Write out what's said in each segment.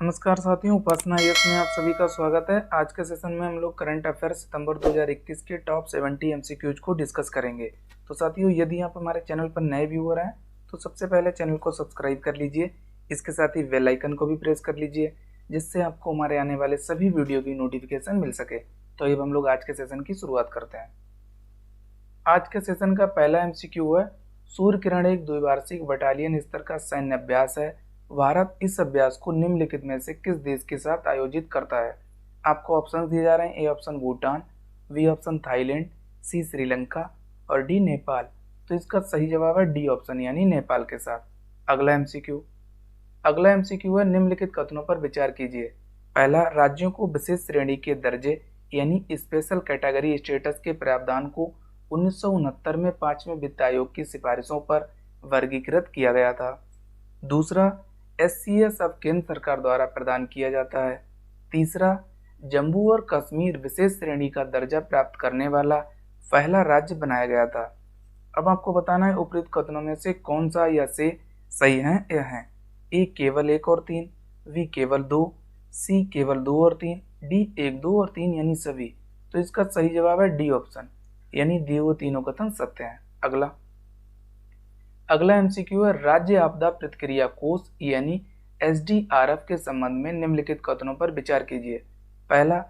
नमस्कार साथियों, उपासना यस में आप सभी का स्वागत है। आज के सेशन में हम लोग करंट अफेयर सितंबर 2021 के टॉप 70 एमसीक्यूज को डिस्कस करेंगे। तो साथियों, यदि आप हमारे चैनल पर नए व्यूअर हैं तो सबसे पहले चैनल को सब्सक्राइब कर लीजिए। इसके साथ ही बेल आइकन को भी प्रेस कर लीजिए, जिससे आपको हमारे आने वाले सभी वीडियो की नोटिफिकेशन मिल सके। तो अब हम लोग आज के सेशन की शुरुआत करते हैं। आज के सेशन का पहला एमसीक्यू है, सूर्य किरण एक द्विवार्षिक बटालियन स्तर का सैन्य अभ्यास है। भारत इस अभ्यास को निम्नलिखित में से किस देश के साथ आयोजित करता है? आपको ऑप्शन दिए जा रहे हैं। A option Bhutan, B option Thailand, C Sri Lanka और डी नेपाल। तो इसका सही जवाब है डी ऑप्शन, यानी नेपाल के साथ। अगला एमसीक्यू है, निम्नलिखित कथनों पर विचार कीजिए। पहला, राज्यों को विशेष श्रेणी के दर्जे यानी स्पेशल कैटेगरी स्टेटस के प्रावधान को 1969 में 5वें वित्त आयोग की सिफारिशों पर वर्गीकृत किया गया था। दूसरा, SCS अब केंद्र सरकार द्वारा प्रदान किया जाता है। तीसरा, जम्मू और कश्मीर विशेष श्रेणी का दर्जा प्राप्त करने वाला पहला राज्य बनाया गया था। अब आपको बताना है उपरोक्त कथनों में से कौन सा या से सही है या है। ए केवल 1 और 3, बी केवल 2, सी केवल 2 और 3, डी 1, 2 और 3 यानी सभी। तो इसका सही जवाब है डी ऑप्शन, यानी दिए हुए तीनों कथन सत्य हैं। अगला एमसीक्यू है, राज्य आपदा प्रतिक्रिया कोष यानी SDRF के संबंध में निम्नलिखित कथनों पर विचार कीजिए। पहला,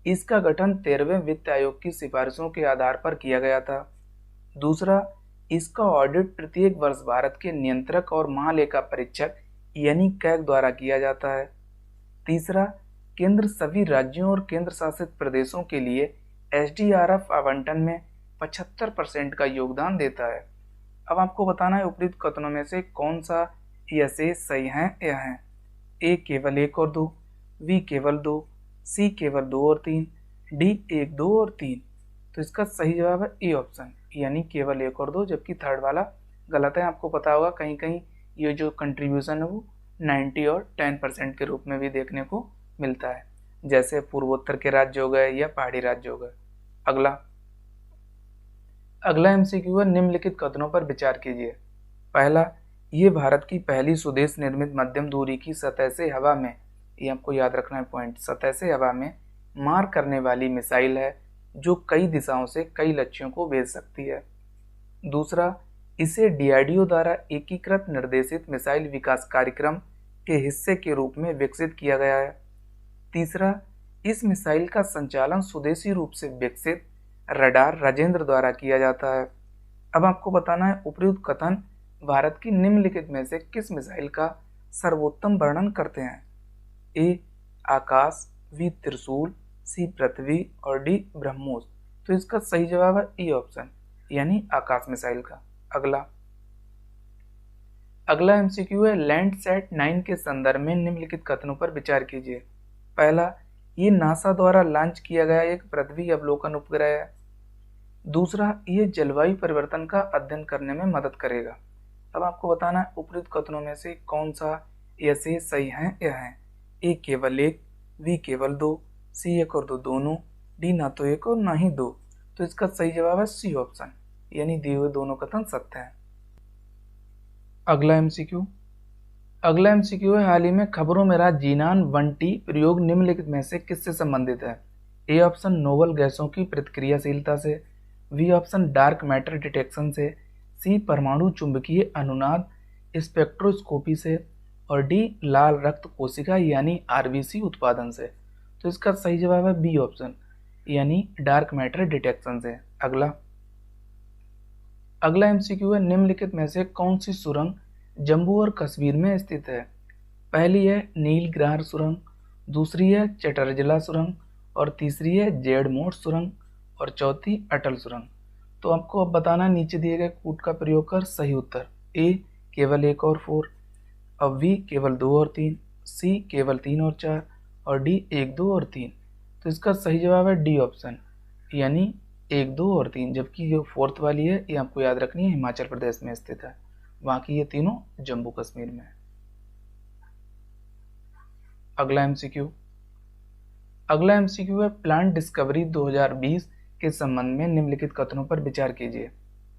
इसका गठन 13वें वित्त आयोग की सिफारिशों के आधार पर किया गया था। दूसरा, इसका ऑडिट प्रत्येक वर्ष भारत के नियंत्रक और महालेखा परीक्षक यानी कैग द्वारा किया जाता है। तीसरा, केंद्र सभी राज्यों और केंद्र शासित प्रदेशों के लिए SDRF आवंटन में 75% का योगदान देता है। अब आपको बताना है उपरोक्त कथनों में से कौन सा या से सही है या है। ए केवल 1 और 2, बी केवल 2, सी केवल 2 और 3, डी 1, 2 और 3। तो इसका सही जवाब है ए ऑप्शन, यानी केवल 1 और 2, जबकि थर्ड वाला गलत है। आपको पता होगा कहीं कहीं ये जो कंट्रीब्यूशन है वो 90 और 10% के रूप में भी देखने को मिलता है, जैसे पूर्वोत्तर के राज्य हो गए या पहाड़ी राज्य हो गए। अगला एमसीक्यू है, निम्नलिखित कथनों पर विचार कीजिए। पहला, ये भारत की पहली स्वदेश निर्मित मध्यम दूरी की सतह से हवा में, ये आपको याद रखना है पॉइंट, सतह से हवा में मार करने वाली मिसाइल है जो कई दिशाओं से कई लक्ष्यों को भेज सकती है। दूसरा, इसे DRDO द्वारा एकीकृत निर्देशित मिसाइल विकास कार्यक्रम के हिस्से के रूप में विकसित किया गया है। तीसरा, इस मिसाइल का संचालन स्वदेशी रूप से विकसित रडार राजेंद्र द्वारा किया जाता है। अब आपको बताना है उपयुक्त कथन भारत की निम्नलिखित में से किस मिसाइल का सर्वोत्तम वर्णन करते हैं। ए आकाश, बी त्रिशूल, सी पृथ्वी और डी ब्रह्मोस। तो इसका सही जवाब है ई ऑप्शन, यानी आकाश मिसाइल का। अगला एमसीक्यू है, लैंडसैट 9 के संदर्भ में निम्नलिखित कथनों पर विचार कीजिए। पहला, ये नासा द्वारा लॉन्च किया गया एक पृथ्वी अवलोकन उपग्रह है। दूसरा, ये जलवायु परिवर्तन का अध्ययन करने में मदद करेगा। अब आपको बताना है उपयुक्त कथनों में से कौन सा या से सही है या है। ए केवल 1, बी केवल 2, सी 1 और 2 दोनों, डी ना तो 1 और ना ही 2। तो इसका सही जवाब है सी ऑप्शन, यानी दिए हुए दोनों कथन सत्य हैं। अगला एमसीक्यू है, हाल ही में खबरों में रहा जीनान 1T प्रयोग निम्नलिखित में से किससे संबंधित है। ए ऑप्शन नोबल गैसों की प्रतिक्रियाशीलता से, B option dark matter detection से, सी परमाणु चुंबकीय अनुनाद स्पेक्ट्रोस्कोपी से और डी लाल रक्त कोशिका यानी RBC उत्पादन से। तो इसका सही जवाब है बी ऑप्शन, यानी डार्क मैटर डिटेक्शन से। अगला एमसीक्यू है, निम्नलिखित में से कौन सी सुरंग जम्मू और कश्मीर में स्थित है। पहली है नीलग्रार सुरंग, दूसरी है चटरजला सुरंग और तीसरी है जेडमोट सुरंग और चौथी अटल सुरंग। तो आपको अब बताना नीचे दिए गए कूट का प्रयोग कर सही उत्तर। ए केवल 1 और 4, अब बी केवल 2 और 3, सी केवल 3 और 4 और डी 1, 2 और 3। तो इसका सही जवाब है डी ऑप्शन, यानी 1, 2 और 3, जबकि जो फोर्थ वाली है ये आपको याद रखनी है, हिमाचल प्रदेश में स्थित है, बाकी ये तीनों जम्मू कश्मीर में है। अगला एमसीक्यू है, प्लांट डिस्कवरी 2020 के संबंध में निम्नलिखित कथनों पर विचार कीजिए।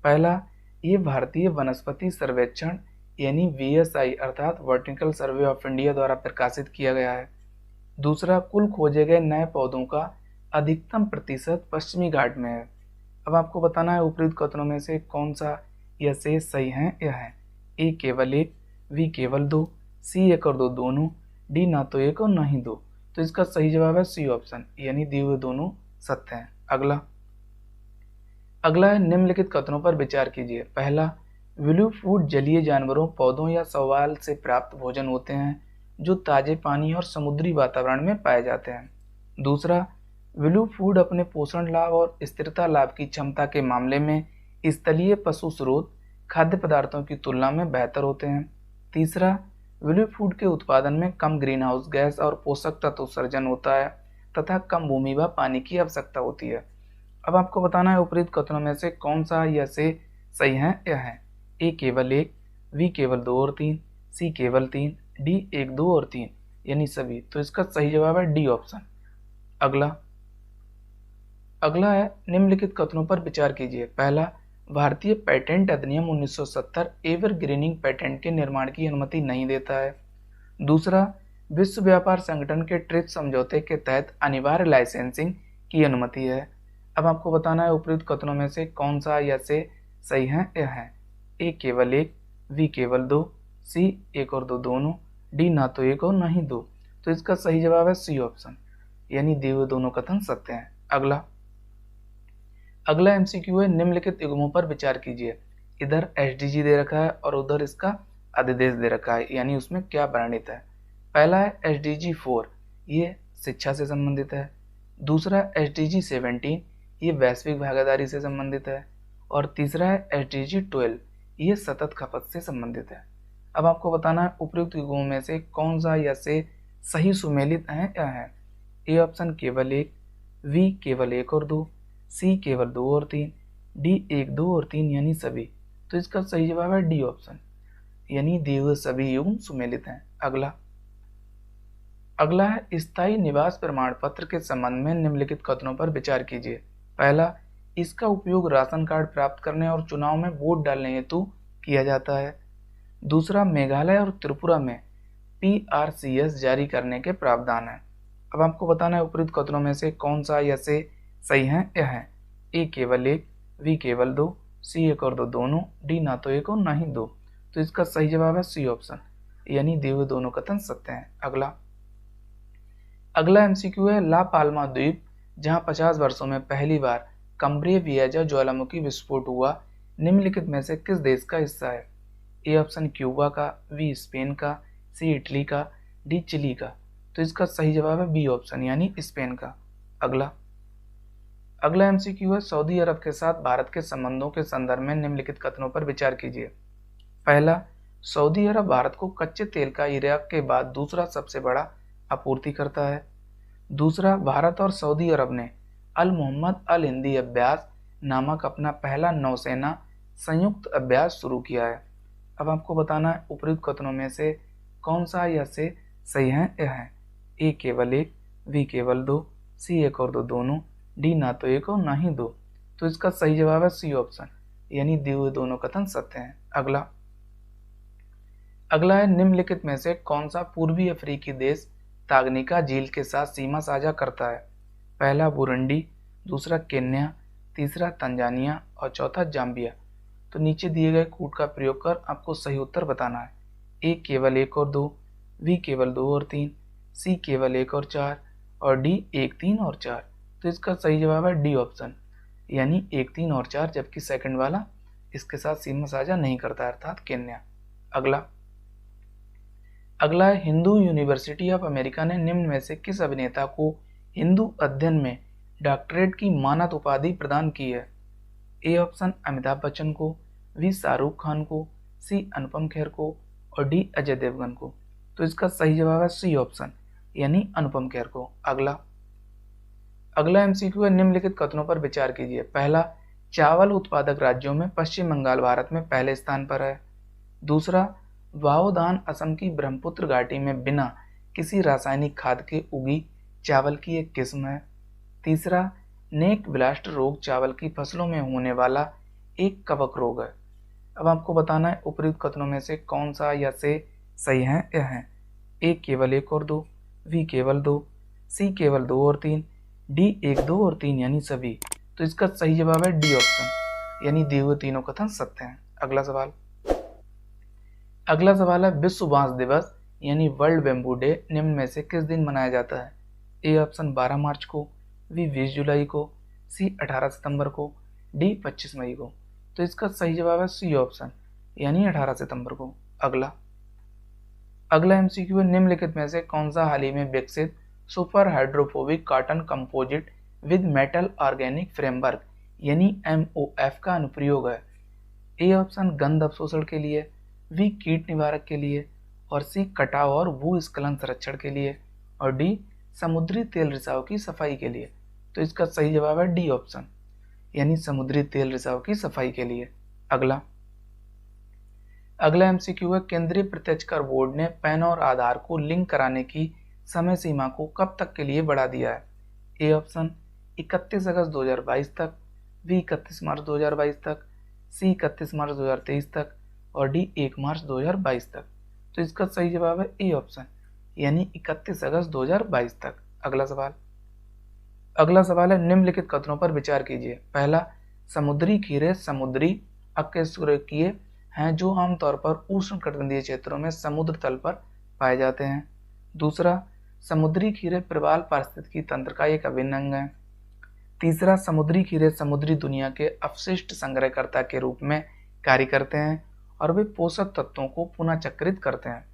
पहला, ये भारतीय वनस्पति सर्वेक्षण यानी VSI अर्थात वर्टिकल सर्वे ऑफ इंडिया द्वारा प्रकाशित किया गया है। दूसरा, कुल खोजे गए नए पौधों का अधिकतम प्रतिशत पश्चिमी घाट में है। अब आपको बताना है उपरोक्त कथनों में से कौन सा या से सही है या है। ए केवल एक, बी केवल दो, सी एक और दो दोनों, डी ना तो एक और ना ही दो। तो इसका सही जवाब है सी ऑप्शन, यानी दिए हुए दोनों सत्य हैं। अगला है निम्नलिखित कथनों पर विचार कीजिए। पहला, ब्लू फूड जलीय जानवरों, पौधों या शैवाल से प्राप्त भोजन होते हैं जो ताजे पानी और समुद्री वातावरण में पाए जाते हैं। दूसरा, ब्लू फूड अपने पोषण लाभ और स्थिरता लाभ की क्षमता के मामले में स्थलीय पशु स्रोत खाद्य पदार्थों की तुलना में बेहतर होते हैं। तीसरा, ब्लू फूड के उत्पादन में कम ग्रीन हाउस गैस और पोषक तत्व उत्सर्जन होता है तथा कम भूमि व पानी की आवश्यकता होती है। अब आपको बताना है उपरोक्त कथनों में से कौन सा या से सही है या है। ए केवल एक, बी केवल दो और तीन, सी केवल तीन, डी एक दो और तीन, यानी सभी। तो इसका सही जवाब है डी ऑप्शन। अगला है निम्नलिखित कथनों पर विचार कीजिए। पहला, भारतीय पेटेंट अधिनियम 1970 एवरग्रीनिंग पेटेंट के निर्माण की अनुमति नहीं देता है। दूसरा, विश्व व्यापार संगठन के ट्रिप्स समझौते के तहत अनिवार्य लाइसेंसिंग की अनुमति है। अब आपको बताना है उपरोक्त कथनों में से कौन सा या से सही है या है। ए केवल एक, बी केवल दो, सी एक और दो दोनों, डी ना तो एक और ना ही दो। तो इसका सही जवाब है सी ऑप्शन, यानी दिए हुए दोनों कथन सत्य हैं। अगला एमसीक्यू है निम्नलिखित युग्मों पर विचार कीजिए। इधर एसडीजी दे रखा है और उधर इसका अधिदेश दे रखा है, यानी उसमें क्या वर्णित है। पहला है एसडीजी 4, ये शिक्षा से संबंधित है। दूसरा एसडीजी 17, ये वैश्विक भागीदारी से संबंधित है। और तीसरा है एसडीजी 12, ये सतत खपत से संबंधित है। अब आपको बताना है उपयुक्त युग्मों में से कौन सा या से सही सुमेलित है या है। ए ऑप्शन केवल एक, बी केवल एक और दो, सी केवल दो और तीन, डी एक दो और तीन, यानी सभी। तो इसका सही जवाब है डी ऑप्शन, यानी दिए हुए सभी युग्म सुमेलित हैं। अगला है स्थायी निवास प्रमाण पत्र के संबंध में निम्नलिखित कथनों पर विचार कीजिए। पहला, इसका उपयोग राशन कार्ड प्राप्त करने और चुनाव में वोट डालने हेतु किया जाता है। दूसरा, मेघालय और त्रिपुरा में PRCS जारी करने के प्रावधान है। अब आपको बताना है उपयुक्त कथनों में से कौन सा या से सही है या है। ए केवल एक, बी केवल दो, सी एक और दो दोनों, डी ना तो एक और ना ही दो। तो इसका सही जवाब है सी ऑप्शन, यानी दिए हुए दोनों कथन सत्य हैं। अगला एमसीक्यू है ला पाल्मा द्वीप, जहां 50 वर्षों में पहली बार कम्ब्रिया वियाजा ज्वालामुखी विस्फोट हुआ, निम्नलिखित में से किस देश का हिस्सा है। ए ऑप्शन क्यूबा का, बी स्पेन का, सी इटली का, डी चिली का। तो इसका सही जवाब है बी ऑप्शन, यानी स्पेन का। अगला एमसीक्यू है सऊदी अरब के साथ भारत के संबंधों के संदर्भ में निम्नलिखित कथनों पर विचार कीजिए। पहला, सऊदी अरब भारत को कच्चे तेल का इराक के बाद दूसरा सबसे बड़ा आपूर्तिकर्ता है। दूसरा, भारत और सऊदी अरब ने अल मोहम्मद अल हिंदी अभ्यास नामक अपना पहला नौसेना संयुक्त अभ्यास शुरू किया है। अब आपको बताना है उपयुक्त कथनों में से कौन सा या से सही है या है। ए केवल एक, बी केवल दो, सी एक और दो दोनों, डी ना तो एक और ना ही दो। तो इसका सही जवाब है सी ऑप्शन, यानी दिए हुए दोनों कथन सत्य हैं। अगला है निम्नलिखित में से कौन सा पूर्वी अफ्रीकी देश तागनिका झील के साथ सीमा साझा करता है। पहला बुरुंडी, दूसरा केन्या, तीसरा तंजानिया और चौथा जाम्बिया। तो नीचे दिए गए कूट का प्रयोग कर आपको सही उत्तर बताना है। ए केवल एक और दो, बी केवल दो और तीन, सी केवल एक और चार, और डी एक तीन और चार। तो इसका सही जवाब है डी ऑप्शन, यानी एक तीन और चार, जबकि सेकंड वाला इसके साथ सीमा साझा नहीं करता, अर्थात केन्या। अगला है हिंदू यूनिवर्सिटी ऑफ अमेरिका ने निम्न में से किस अभिनेता को हिंदू अध्ययन में डॉक्टरेट की मानद उपाधि प्रदान की है। ए ऑप्शन अमिताभ बच्चन को, बी शाहरुख खान को, सी अनुपम खेर को, और डी अजय देवगन को। तो इसका सही जवाब है सी ऑप्शन, यानी अनुपम खेर को। अगला एमसीक्यू है निम्नलिखित कथनों पर विचार कीजिए। पहला, चावल उत्पादक राज्यों में पश्चिम बंगाल भारत में पहले स्थान पर है। दूसरा, वाओदान असम की ब्रह्मपुत्र घाटी में बिना किसी रासायनिक खाद के उगी चावल की एक किस्म है। तीसरा, नेक ब्लास्ट रोग चावल की फसलों में होने वाला एक कवक रोग है। अब आपको बताना है उपयुक्त कथनों में से कौन सा या से सही है या है। ए केवल 1 और 2, बी केवल 2, सी केवल 2 और 3, डी 1, 2 और 3 यानी सभी। तो इसका सही जवाब है डी ऑप्शन, यानी दिए हुए तीनों कथन सत्य हैं। अगला सवाल है विश्व बांस दिवस यानी वर्ल्ड बेम्बू डे निम्न में से किस दिन मनाया जाता है। ए ऑप्शन 12 मार्च को, बी 20 जुलाई को, सी 18 सितंबर को, डी 25 मई को। तो इसका सही जवाब है सी ऑप्शन, यानी 18 सितंबर को। अगला एमसीक्यू है निम्नलिखित में से कौन सा हाल ही में विकसित super hydrophobic cotton composite with metal organic framework यानी MOF का अनुप्रयोग है। ए ऑप्शन गंध अवशोषण के लिए, बी कीट निवारक के लिए, और सी कटाव और भूस्खलन संरक्षण के लिए, और डी समुद्री तेल रिसाव की सफाई के लिए। तो इसका सही जवाब है डी ऑप्शन, यानी समुद्री तेल रिसाव की सफाई के लिए। अगला एमसीक्यू है केंद्रीय प्रत्यक्ष कर बोर्ड ने पैन और आधार को लिंक कराने की समय सीमा को कब तक के लिए बढ़ा दिया है। ए ऑप्शन 31 अगस्त 2022 तक, बी 31 मार्च 2022 तक, सी 31 मार्च 2023 तक, और डी 1 मार्च 2022 तक। तो इसका सही जवाब है ए ऑप्शन, यानी 31 अगस्त 2022 तक। अगला सवाल है निम्नलिखित कथनों पर विचार कीजिए। पहला, समुद्री खीरे समुद्री अकशेरुकीय हैं जो आमतौर पर उष्णकटिबंधीय क्षेत्रों में समुद्र तल पर पाए जाते हैं। दूसरा, समुद्री खीरे प्रवाल पारिस्थितिकी तंत्र का एक अभिन्न अंग है। तीसरा, समुद्री खीरे समुद्री दुनिया के अपशिष्ट संग्रहकर्ता के रूप में कार्य करते हैं और वे पोषक तत्वों को पुनः चक्रित करते हैं।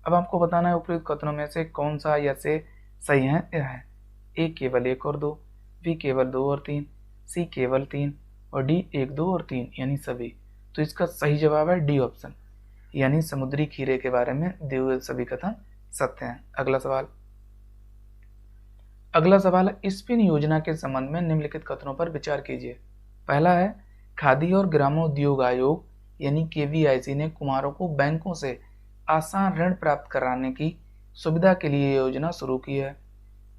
अब आपको बताना है उपयुक्त कथनों में से कौन सा या से सही है यह है। ए केवल 1 और 2, बी केवल 2 और 3, सी केवल 3, और डी 1, 2 और 3 यानी सभी। तो इसका सही जवाब है डी ऑप्शन, यानी समुद्री खीरे के बारे में दिए हुए सभी कथन सत्य हैं। अगला सवाल है स्पिन योजना के संबंध में निम्नलिखित कथनों पर विचार कीजिए। पहला है खादी और ग्रामोद्योग आयोग यानी KVIC ने कुम्हारों को बैंकों से आसान ऋण प्राप्त कराने की सुविधा के लिए योजना शुरू की है।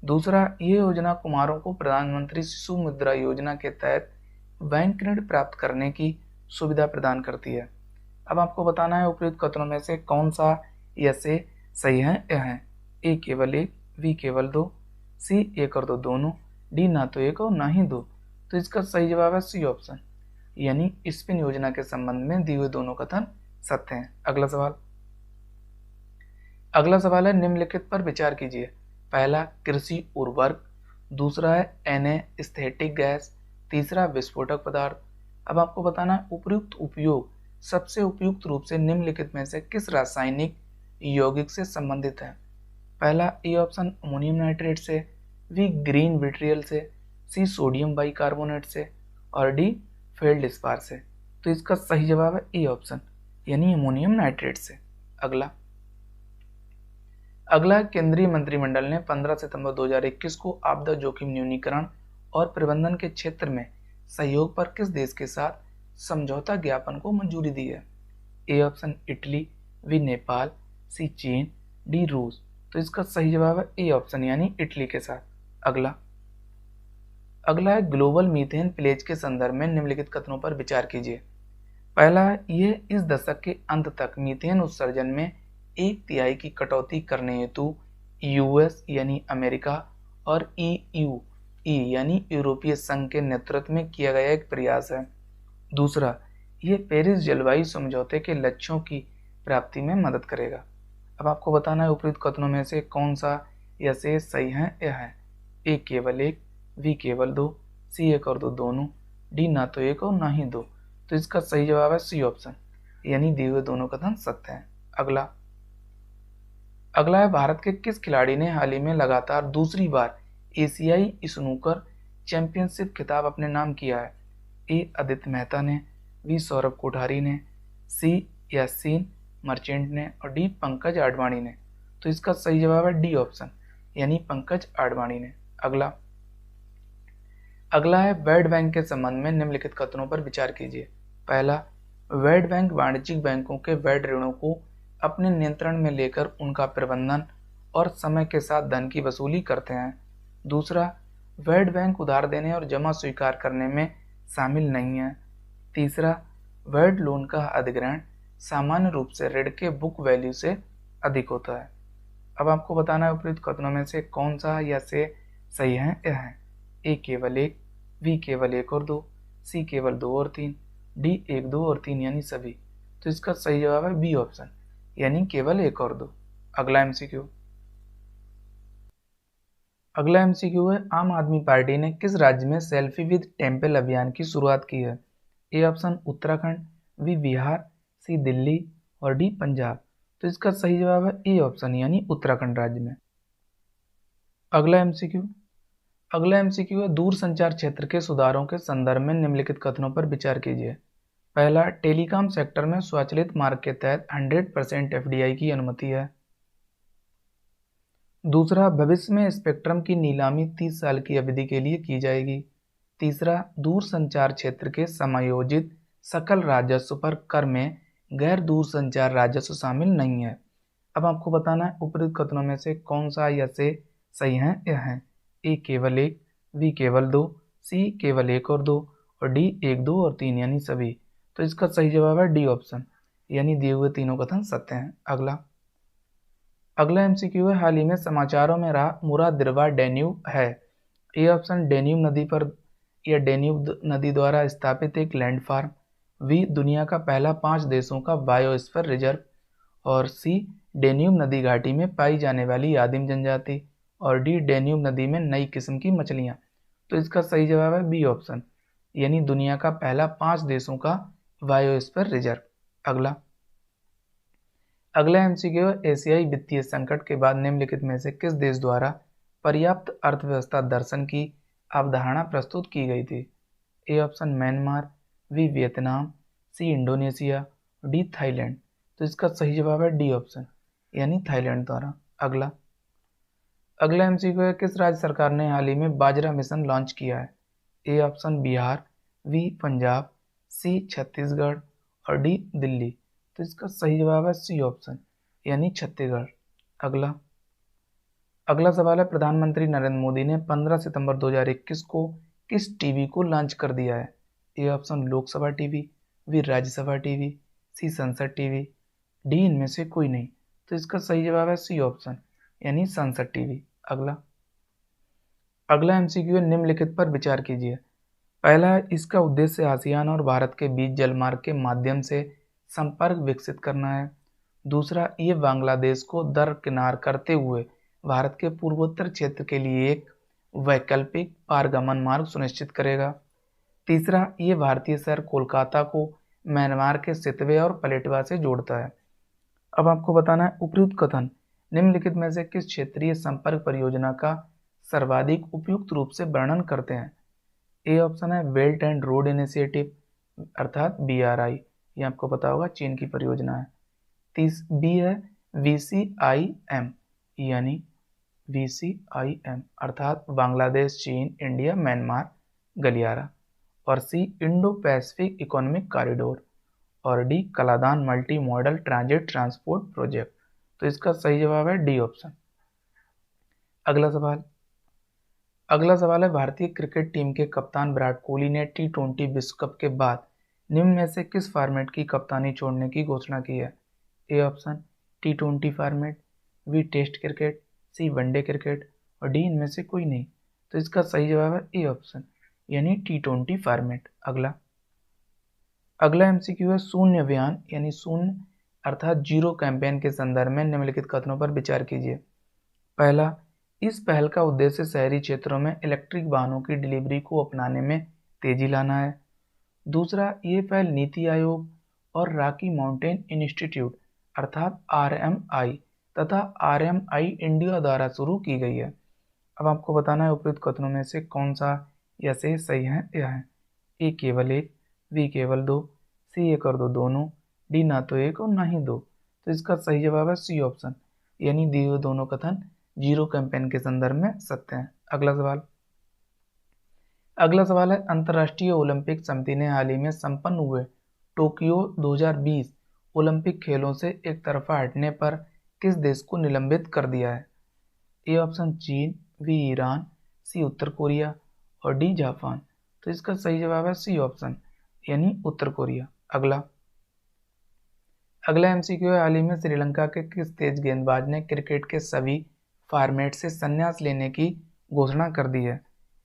दूसरा, ये योजना कुम्हारों को प्रधानमंत्री शिशु मुद्रा योजना के तहत बैंक ऋण प्राप्त करने की सुविधा प्रदान करती है। अब आपको बताना है उपयुक्त कथनों में से कौन सा या से सही है यह है। ए केवल 1, बी केवल 2, सी 1 और 2 दोनों, डी ना तो 1 और ना ही 2। तो इसका सही जवाब है सी ऑप्शन, यानी स्पिन योजना के संबंध में दिए हुए दोनों कथन सत्य हैं। अगला सवाल है निम्नलिखित पर विचार कीजिए। पहला, कृषि उर्वरक, दूसरा है एनेस्थेटिक गैस, तीसरा विस्फोटक पदार्थ। अब आपको बताना है उपयुक्त उपयोग सबसे उपयुक्त रूप से निम्नलिखित में से किस रासायनिक यौगिक से संबंधित है। पहला, ए ऑप्शन अमोनियम नाइट्रेट से, बी ग्रीन विट्रियल से, सी सोडियम बाइकार्बोनेट से, और डी फेल्डस्पार से। तो इसका सही जवाब है ए ऑप्शन, यानी अमोनियम नाइट्रेट से। अगला केंद्रीय मंत्रिमंडल ने 15 सितंबर 2021 को आपदा जोखिम न्यूनीकरण और प्रबंधन के क्षेत्र में सहयोग पर किस देश के साथ समझौता ज्ञापन को मंजूरी दी है। A option Italy, B Nepal, C चीन, डी रूस। तो इसका सही जवाब है ए ऑप्शन, यानी इटली के साथ। अगला है ग्लोबल मीथेन प्लेज के संदर्भ में निम्नलिखित कथनों पर विचार कीजिए। पहला, ये इस दशक के अंत तक मीथेन उत्सर्जन में 1/3 की कटौती करने हेतु यूएस यानी अमेरिका और EU यानी यूरोपीय संघ के नेतृत्व में किया गया एक प्रयास है। दूसरा, ये पेरिस जलवायु समझौते के लक्ष्यों की प्राप्ति में मदद करेगा। अब आपको बताना है उपयुक्त कथनों में से कौन सा या से सही है यह है। ए केवल 1, बी केवल 2, सी 1 और 2 दोनों, डी ना तो 1 और ना ही 2। तो इसका सही जवाब है सी ऑप्शन, यानी दिए हुए दोनों कथन सत्य हैं। अगला है भारत के किस खिलाड़ी ने हाल ही में लगातार दूसरी बार एशियाई स्नूकर चैंपियनशिप खिताब अपने नाम किया है। ए आदित्य मेहता ने, बी सौरभ कोठारी ने, सी यासीन मर्चेंट ने, और डी पंकज आडवाणी ने। तो इसका सही जवाब है डी ऑप्शन, यानी पंकज आडवाणी ने। अगला है वर्ल्ड बैंक के संबंध में निम्नलिखित कथनों पर विचार कीजिए। पहला, वर्ल्ड बैंक वाणिज्यिक बैंकों के वैध ऋणों को अपने नियंत्रण में लेकर उनका प्रबंधन और समय के साथ धन की वसूली करते हैं। दूसरा, वर्ल्ड बैंक उधार देने और जमा स्वीकार करने में शामिल नहीं है। तीसरा, वर्ल्ड लोन का अधिग्रहण सामान्य रूप से ऋण के बुक वैल्यू से अधिक होता है। अब आपको बताना है उपयुक्त कथनों में से कौन सा या से सही है यह है। ए केवल एक, बी केवल एक और दो, सी केवल दो और तीन, डी एक दो और तीन यानी सभी। तो इसका सही जवाब है बी ऑप्शन यानी केवल एक और दो। अगला एमसीक्यू है आम आदमी पार्टी ने किस राज्य में सेल्फी विद टेम्पल अभियान की शुरुआत की है। A option Uttarakhand, B Bihar, C Delhi और डी पंजाब। तो इसका सही जवाब है ए ऑप्शन यानी उत्तराखंड राज्य में। अगला एमसीक्यू है दूर संचार क्षेत्र के सुधारों के संदर्भ में निम्नलिखित कथनों पर विचार कीजिए। पहला, टेलीकॉम सेक्टर में स्वचालित मार्ग के तहत 100% एफडीआई की अनुमति है। दूसरा, भविष्य में स्पेक्ट्रम की नीलामी 30 साल की अवधि के लिए की जाएगी। तीसरा, दूर संचार क्षेत्र के समायोजित सकल राजस्व पर कर में गैर दूर संचार राजस्व शामिल नहीं है। अब आपको बताना है उपरोक्त कथनों में से कौन सा या से सही है यह है। ए केवल एक, बी केवल दो, सी केवल एक और दो और डी एक दो और तीन यानी सभी। तो इसका सही जवाब है डी ऑप्शन यानी दिए हुए तीनों कथन सत्य हैं। अगला एमसीक्यू है हाल ही में समाचारों में रहा मुरादिरवा डेन्यूब है। ए ऑप्शन डेन्यूब नदी पर या डेन्यूब नदी द्वारा स्थापित एक लैंडफार्म, बी दुनिया का पहला 5 देशों का बायोस्फीयर रिजर्व और सी डेन्यूब नदी घाटी में पाई जाने वाली आदिम जनजाति और डी डेन्यूब नदी में नई किस्म की मछलियां। तो इसका सही जवाब है बी ऑप्शन यानी दुनिया का पहला 5 देशों का बायोस्फीयर रिजर्व। अगला एमसीक्यू एशियाई वित्तीय संकट के बाद निम्नलिखित में से किस देश द्वारा पर्याप्त अर्थव्यवस्था दर्शन की अवधारणा प्रस्तुत की गई थी। A option Myanmar, B Vietnam, C Indonesia, D Thailand. तो इसका सही जवाब है डी ऑप्शन यानी थाईलैंड द्वारा। अगला एमसीक्यू है किस राज्य सरकार ने हाल ही में बाजरा मिशन लॉन्च किया है। A option Bihar, B Punjab, C Chhattisgarh और डी दिल्ली। तो इसका सही जवाब है सी ऑप्शन यानी छत्तीसगढ़। अगला सवाल है प्रधानमंत्री नरेंद्र मोदी ने 15 सितंबर 2021 को किस टीवी को लॉन्च कर दिया है। A option Lok Sabha TV, B Rajya Sabha TV, C Sansad TV, D इनमें से कोई नहीं। तो इसका सही जवाब है सी ऑप्शन यानी संसद टीवी। अगला एमसीक्यू है निम्नलिखित पर विचार कीजिए। पहला है इसका उद्देश्य आसियान और भारत के बीच जलमार्ग के माध्यम से संपर्क विकसित करना है। दूसरा, ये बांग्लादेश को दरकिनार करते हुए भारत के पूर्वोत्तर क्षेत्र के लिए एक वैकल्पिक पारगमन मार्ग सुनिश्चित करेगा। तीसरा, ये भारतीय शहर कोलकाता को म्यांमार के सितवे और पलेटवा से जोड़ता है। अब आपको बताना है उपयुक्त कथन निम्नलिखित में से किस क्षेत्रीय संपर्क परियोजना का सर्वाधिक उपयुक्त रूप से वर्णन करते हैं। ए ऑप्शन है बेल्ट एंड रोड इनिशिएटिव अर्थात BRI, ये आपको पता होगा चीन की परियोजना है। बी है VCIM यानी VCIM अर्थात बांग्लादेश चीन इंडिया म्यांमार गलियारा और सी इंडो पैसिफिक इकोनॉमिक कॉरिडोर और D Kaladan multi modal transit transport project. तो इसका सही जवाब है डी ऑप्शन। अगला सवाल है भारतीय क्रिकेट टीम के कप्तान विराट कोहली ने T20 विश्व कप के बाद निम्न में से किस फॉर्मेट की कप्तानी छोड़ने की घोषणा की है। A option T20 format, B test cricket, C one day cricket और डी इनमें से कोई नहीं। तो इसका सही जवाब है ए ऑप्शन यानी T20 फॉर्मेट। अगला एमसीक्यू है शून्य अभियान यानी शून्य अर्थात जीरो कैंपेन के संदर्भ में निम्नलिखित कथनों पर विचार कीजिए। पहला, इस पहल का उद्देश्य शहरी क्षेत्रों में इलेक्ट्रिक वाहनों की डिलीवरी को अपनाने में तेजी लाना है। दूसरा, ये पहल नीति आयोग और रॉकी माउंटेन इंस्टीट्यूट अर्थात RMI तथा RMI इंडिया द्वारा शुरू की गई है। अब आपको बताना है उपयुक्त कथनों में से कौन सा या से सही है यह है। ए केवल एक, बी केवल दो, सी एक और दो दोनों, डी ना तो एक और ना ही दो। तो इसका सही जवाब है सी ऑप्शन यानी दिए हुए दोनों कथन जीरो कैंपेन के संदर्भ में सत्य हैं। अगला सवाल है अंतर्राष्ट्रीय ओलंपिक समिति ने हाल ही में संपन्न हुए टोक्यो 2020 ओलंपिक खेलों से एक तरफा हटने पर किस देश को निलंबित कर दिया है। ए ऑप्शन चीन, बी ईरान, सी उत्तर कोरिया और डी जापान। तो इसका सही जवाब है सी ऑप्शन यानी उत्तर कोरिया। अगला अगला एमसीक्यू है, हाल ही में श्रीलंका के किस तेज गेंदबाज ने क्रिकेट के सभी फॉर्मेट से संन्यास लेने की घोषणा कर दी है?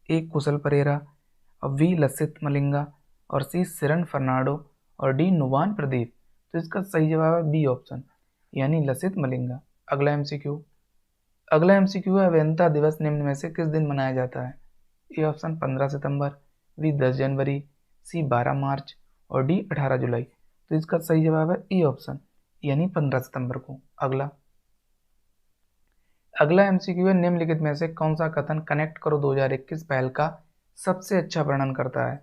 ए कुशल परेरा, बी लसित मलिंगा, और सी सिरन फर्नांडो, और डी नुवान प्रदीप। तो इसका सही जवाब है बी ऑप्शन, यानी लसित मलिंगा। अगला एमसीक्यू है, अभियंता दिवस निम्न में से किस दिन मनाया जाता है? ए ऑप्शन 15 सितंबर, बी 10 जनवरी, सी 12 मार्च, और डी 18 जुलाई। तो इसका सही जवाब है ए ऑप्शन, यानी 15 सितंबर को। अगला एमसीक्यू है, निम्नलिखित में से कौन सा कथन कनेक्ट करो 2021 पहल का सबसे अच्छा वर्णन करता है?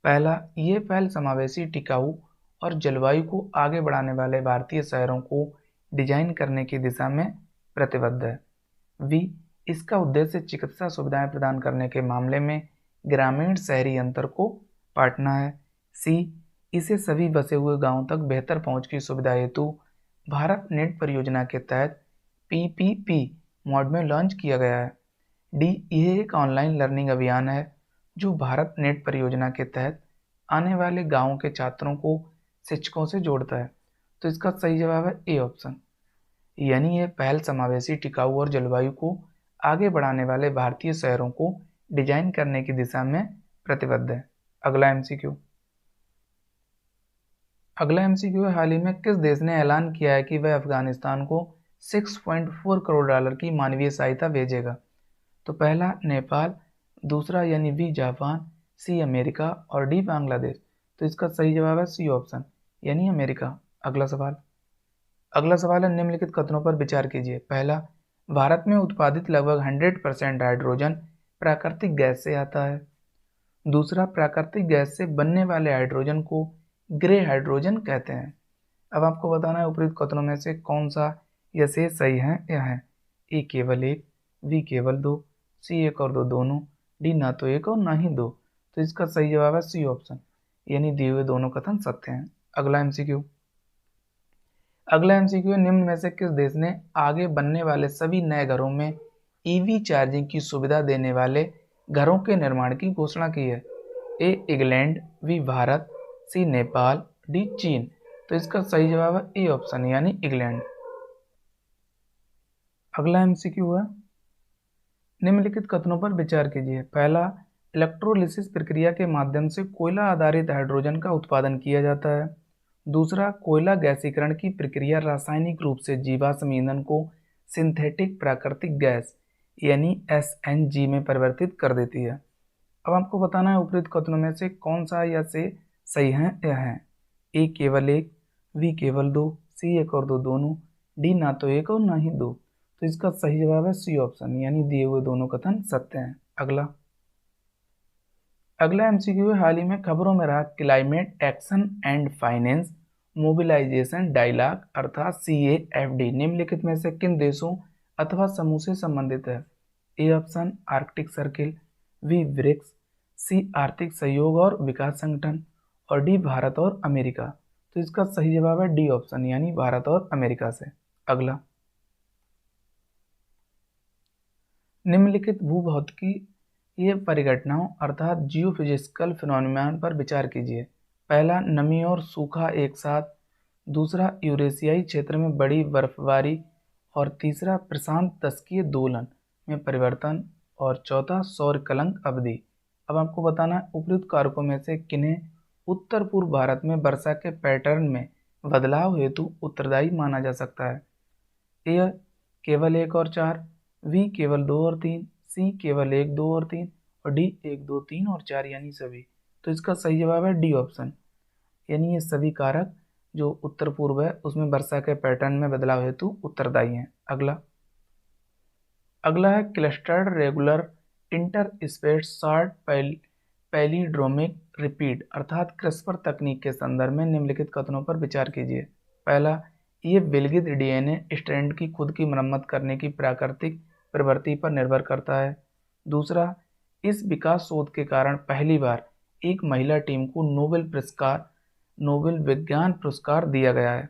पहला, ये पहल समावेशी, टिकाऊ और जलवायु को आगे बढ़ाने वाले भारतीय शहरों को डिजाइन करने की दिशा में प्रतिबद्ध है। बी, इसका उद्देश्य चिकित्सा सुविधाएं प्रदान करने के मामले में ग्रामीण शहरी अंतर को पाटना है। सी, इसे सभी बसे हुए गांवों तक बेहतर पहुंच की सुविधा हेतु भारत नेट परियोजना के तहत पीपीपी मोड में लॉन्च किया गया है। डी, यह एक ऑनलाइन लर्निंग अभियान है जो भारत नेट परियोजना के तहत आने वाले गांवों के छात्रों को शिक्षकों से जोड़ता है। तो इसका सही जवाब है ए ऑप्शन, यानी यह पहल समावेशी, टिकाऊ और जलवायु को आगे बढ़ाने वाले भारतीय शहरों को डिजाइन करने की दिशा में प्रतिबद्ध है। अगला एमसीक्यू है, हाल ही में किस देश ने ऐलान किया है कि वह अफगानिस्तान को 6.4 करोड़ डॉलर की मानवीय सहायता भेजेगा? तो पहला नेपाल, दूसरा यानी बी जापान, सी अमेरिका, और डी बांग्लादेश। तो इसका सही जवाब है सी ऑप्शन, यानी अमेरिका। अगला सवाल है, निम्नलिखित कथनों पर विचार कीजिए। पहला, भारत में उत्पादित लगभग 100% हाइड्रोजन प्राकृतिक गैस से आता है। दूसरा, प्राकृतिक गैस से बनने वाले हाइड्रोजन को ग्रे हाइड्रोजन कहते हैं। अब आपको बताना है उपरोक्त कथनों में से कौन सा या से सही है या है? ए केवल एक, बी केवल दो, सी एक और दो दोनों, डी ना तो एक और ना ही दो। तो इसका सही जवाब है सी ऑप्शन, यानी दिए हुए दोनों कथन सत्य हैं। अगला एमसीक्यू है, निम्न में से किस देश ने आगे बनने वाले सभी नए घरों में ईवी चार्जिंग की सुविधा देने वाले घरों के निर्माण की घोषणा की है? A England, B Bharat, C Nepal, D चीन। तो इसका सही जवाब है ए ऑप्शन, यानी इंग्लैंड। अगला एमसीक्यू है, निम्नलिखित कथनों पर विचार कीजिए। पहला, इलेक्ट्रोलिसिस प्रक्रिया के माध्यम से कोयला आधारित हाइड्रोजन का उत्पादन किया जाता है। दूसरा, कोयला गैसीकरण की प्रक्रिया रासायनिक रूप से जीवाश्म ईंधन को सिंथेटिक प्राकृतिक गैस यानी एसएनजी में परिवर्तित कर देती है। अब आपको बताना है उपरोक्त कथनों में से कौन सा या से सही है या है? ए केवल एक, बी केवल दो, सी एक और दो दोनों, डी ना तो एक और ना ही दो। तो इसका सही जवाब है सी ऑप्शन, यानी दिए हुए दोनों कथन सत्य हैं। अगला एमसीक्यू है, हाल ही में खबरों में रहा climate action and finance mobilisation dialogue अर्थात CAFD निम्नलिखित में से किन देशों अथवा समूह से संबंधित है? A option Arctic circle, B BRICS, C आर्थिक सहयोग और विकास संगठन, और डी भारत और अमेरिका। तो इसका सही जवाब है डी ऑप्शन, यानी भारत और अमेरिका से। अगला, निम्नलिखित भूभौतिकीय परिघटनाओं अर्थात जियोफिजिकल फिनोमेना पर विचार कीजिए। पहला, नमी और सूखा एक साथ। दूसरा, यूरेशियाई क्षेत्र में बड़ी बर्फबारी। और तीसरा, प्रशांत तस्कीय दोलन में परिवर्तन। और चौथा, सौर कलंक अवधि। अब आपको बताना है उपयुक्त कारकों में से किन्हें उत्तर पूर्व भारत में वर्षा के पैटर्न में बदलाव हेतु उत्तरदायी माना जा सकता है? ए केवल एक और चार, बी केवल दो और तीन, सी केवल एक, दो और तीन, और डी एक, दो, तीन और चार यानी सभी। तो इसका सही जवाब है डी ऑप्शन, यानी ये सभी कारक जो उत्तर पूर्व है उसमें वर्षा के पैटर्न में बदलाव हेतु उत्तरदायी हैं। अगला है clustered regular interspaced short palindromic repeat अर्थात क्रिस्पर तकनीक के संदर्भ में निम्नलिखित कथनों पर विचार कीजिए। पहला, ये विलगित डीएनए स्ट्रैंड की खुद की मरम्मत करने की प्राकृतिक प्रवृत्ति पर निर्भर करता है। दूसरा, इस विकास शोध के कारण पहली बार एक महिला टीम को नोबेल विज्ञान पुरस्कार दिया गया है।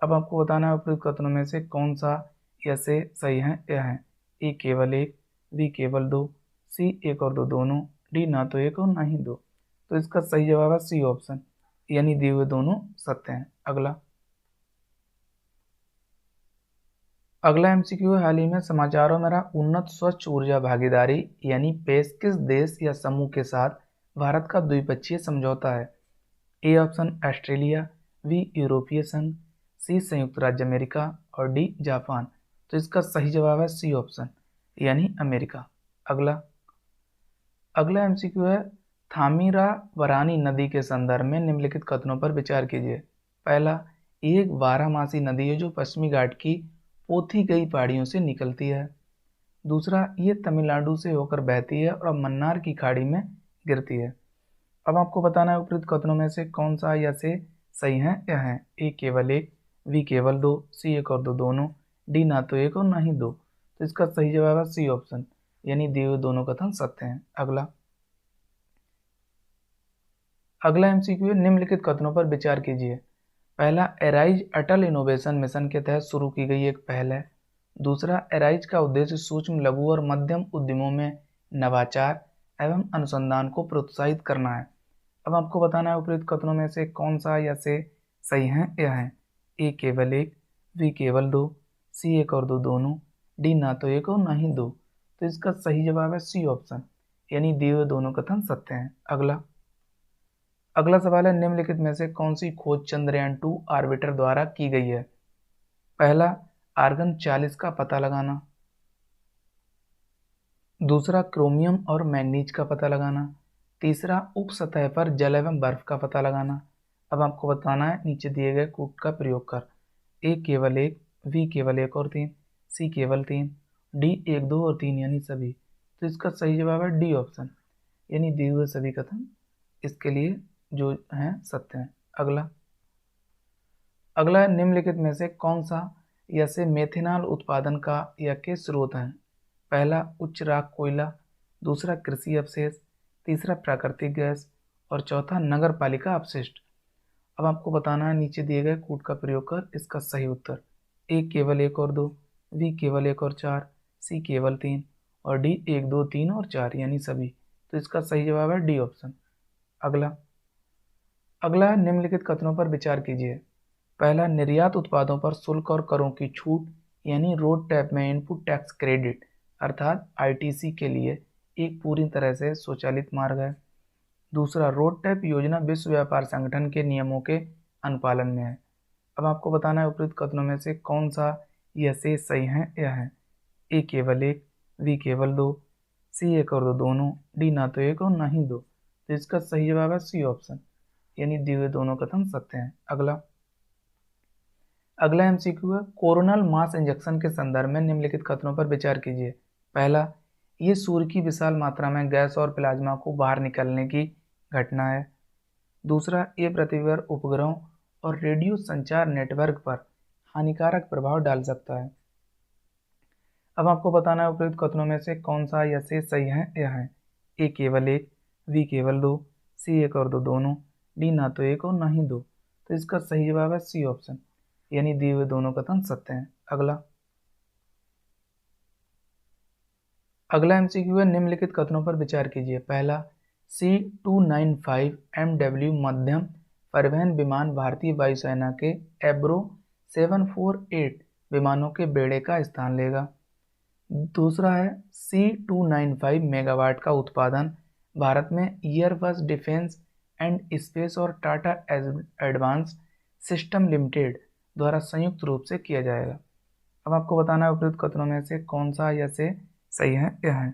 अब आपको बताना है उपयुक्त कथनों में से कौन सा या से सही है या है? ए केवल एक, बी केवल दो, सी एक और दो दोनों, डी ना तो एक और ना ही दो। तो इसका सही जवाब है सी ऑप्शन, यानी दिए हुए दोनों सत्य हैं। अगला एमसीक्यू है, हाल ही में समाचारों में रहा उन्नत स्वच्छ ऊर्जा भागीदारी यानी पेस किस देश या समूह के साथ भारत का द्विपक्षीय समझौता है? ए ऑप्शन ऑस्ट्रेलिया, बी यूरोपीय संघ, सी संयुक्त राज्य अमेरिका और डी जापान। तो इसका सही जवाब है सी ऑप्शन यानी अमेरिका। अगला एमसीक्यू है, थामीराबरानी नदी के संदर्भ में निम्नलिखित कथनों पर विचार कीजिए। पहला, ये एक बारहमासी नदी है जो पश्चिमी घाट की पोथी गई पहाड़ियों से निकलती है। दूसरा, ये तमिलनाडु से होकर बहती है और मन्नार की खाड़ी में गिरती है। अब आपको बताना है उपरोक्त कथनों में से कौन सा या से सही है या है? ए केवल एक, बी केवल दो, सी एक और दो दोनों, डी ना तो एक और ना ही दो। तो इसका सही जवाब है सी ऑप्शन यानी दिए हुए दोनों कथन सत्य हैं। अगला एमसीक्यू है, निम्नलिखित कथनों पर विचार कीजिए। पहला, एराइज अटल इनोवेशन मिशन के तहत शुरू की गई एक पहल है। दूसरा, एराइज का उद्देश्य सूक्ष्म लघु और मध्यम उद्यमों में नवाचार एवं अनुसंधान को प्रोत्साहित करना है। अब आपको बताना है उपरोक्त कथनों में से कौन सा या से सही है या है? ए केवल एक, बी केवल दो, सी एक और दो दोनों, डी ना तो एक और ना ही दो। तो इसका सही जवाब है सी ऑप्शन यानी दिए हुए दोनों कथन सत्य हैं। अगला सवाल है, निम्नलिखित में से कौन सी खोज चंद्रयान 2 ऑर्बिटर द्वारा की गई है? पहला, आर्गन 40 का पता लगाना। दूसरा, क्रोमियम और मैंगनीज का पता लगाना। तीसरा, उप सतह पर जल एवं बर्फ का पता लगाना। अब आपको बताना है नीचे दिए गए कूट का प्रयोग कर। ए केवल एक, बी केवल एक और तीन, सी केवल तीन, डी एक दो और तीन यानी सभी। तो इसका सही जवाब है डी ऑप्शन यानी दिए हुए सभी कथन इसके लिए जो हैं सत्य हैं। अगला निम्नलिखित में से कौन सा या से मेथेनॉल उत्पादन का या के स्रोत हैं? पहला, उच्च राख कोयला। दूसरा, कृषि अवशेष। तीसरा, प्राकृतिक गैस और चौथा, नगर पालिका अपशिष्ट। अब आपको बताना है नीचे दिए गए कूट का प्रयोग कर इसका सही उत्तर। ए केवल एक और दो, बी केवल एक और चार, सी केवल तीन और डी एक दो तीन और चार यानी सभी। तो इसका सही जवाब है डी ऑप्शन। अगला निम्नलिखित कथनों पर विचार कीजिए। पहला, निर्यात उत्पादों पर शुल्क और करों की छूट यानी रोड टैप में इनपुट टैक्स क्रेडिट अर्थात आईटीसी के लिए एक पूरी तरह से स्वचालित मार्ग है। दूसरा, रोड टैप योजना विश्व व्यापार संगठन के नियमों के अनुपालन में है। अब आपको बताना है उपरोक्त कथनों में से कौन सा यह से सही है या है? ए केवल एक, बी केवल दो, सी एक और दो दोनों, डी ना तो एक और ना ही दो। तो इसका सही जवाब है सी ऑप्शन यानी दिए हुए दोनों कथन सत्य हैं। अगला एमसीक्यू है, कोरोनल मास इंजेक्शन के संदर्भ में निम्नलिखित कथनों पर विचार कीजिए। पहला, ये सूर्य की विशाल मात्रा में गैस और प्लाज्मा को बाहर निकलने की घटना है। दूसरा, ये पृथ्वी पर उपग्रहों और रेडियो संचार नेटवर्क पर हानिकारक प्रभाव डाल सकता है। अब आपको बताना है उपयुक्त कथनों में से कौन सा या से सही है या है? ए केवल एक, बी केवल दो, सी एक और दो दोनों, डी ना तो एक और ना ही दो। तो इसका सही जवाब है सी ऑप्शन यानी दिए हुए दोनों कथन सत्य हैं। अगला एमसीक्यू है, निम्नलिखित कथनों पर विचार कीजिए। पहला, C295 MW मध्यम परिवहन विमान भारतीय वायुसेना के एब्रो 748 विमानों के बेड़े का स्थान लेगा। दूसरा है, C295 मेगावाट का उत्पादन भारत में एयरबस डिफेंस एंड स्पेस और टाटा एडवांस सिस्टम लिमिटेड द्वारा संयुक्त रूप से किया जाएगा। अब आपको बताना है उपयुक्त कथनों में से कौन सा या से सही है या है?